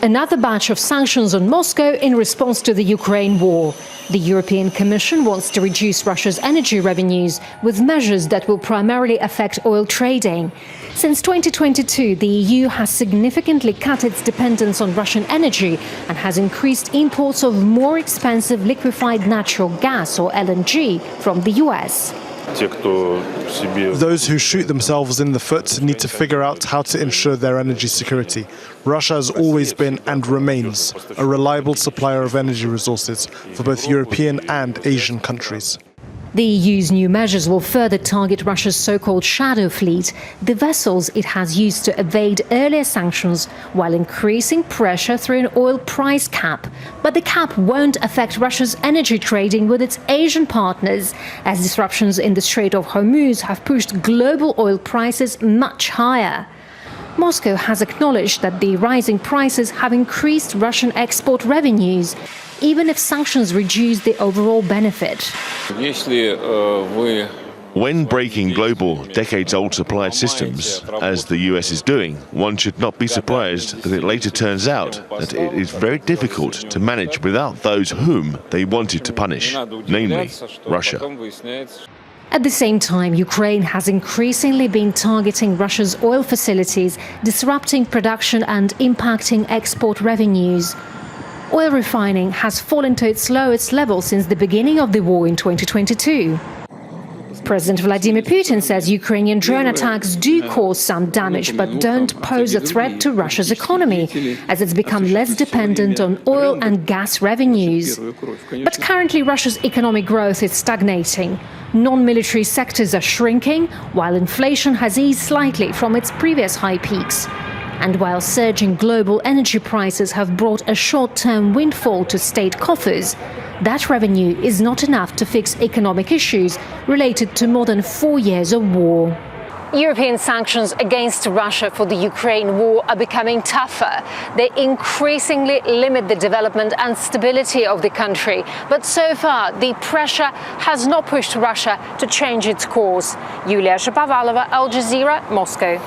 Another batch of sanctions on Moscow in response to the Ukraine war. The European Commission wants to reduce Russia's energy revenues with measures that will primarily affect oil trading. Since 2022, the EU has significantly cut its dependence on Russian energy and has increased imports of more expensive liquefied natural gas, or LNG, from the US. Those who shoot themselves in the foot need to figure out how to ensure their energy security. Russia has always been and remains a reliable supplier of energy resources for both European and Asian countries. The EU's new measures will further target Russia's so-called shadow fleet, the vessels it has used to evade earlier sanctions, while increasing pressure through an oil price cap. But the cap won't affect Russia's energy trading with its Asian partners, as disruptions in the Strait of Hormuz have pushed global oil prices much higher. Moscow has acknowledged that the rising prices have increased Russian export revenues, even if sanctions reduce the overall benefit. When breaking global, decades-old supply systems, as the US is doing, one should not be surprised that it later turns out that it is very difficult to manage without those whom they wanted to punish, namely Russia. At the same time, Ukraine has increasingly been targeting Russia's oil facilities, disrupting production and impacting export revenues. Oil refining has fallen to its lowest level since the beginning of the war in 2022. President Vladimir Putin says Ukrainian drone attacks do cause some damage, but don't pose a threat to Russia's economy, as it's become less dependent on oil and gas revenues. But currently Russia's economic growth is stagnating. Non-military sectors are shrinking, while inflation has eased slightly from its previous high peaks. And while surging global energy prices have brought a short-term windfall to state coffers, that revenue is not enough to fix economic issues related to more than 4 years of war. European sanctions against Russia for the Ukraine war are becoming tougher. They increasingly limit the development and stability of the country. But so far, the pressure has not pushed Russia to change its course. Yulia, Shapovalova, Jazeera, Moscow.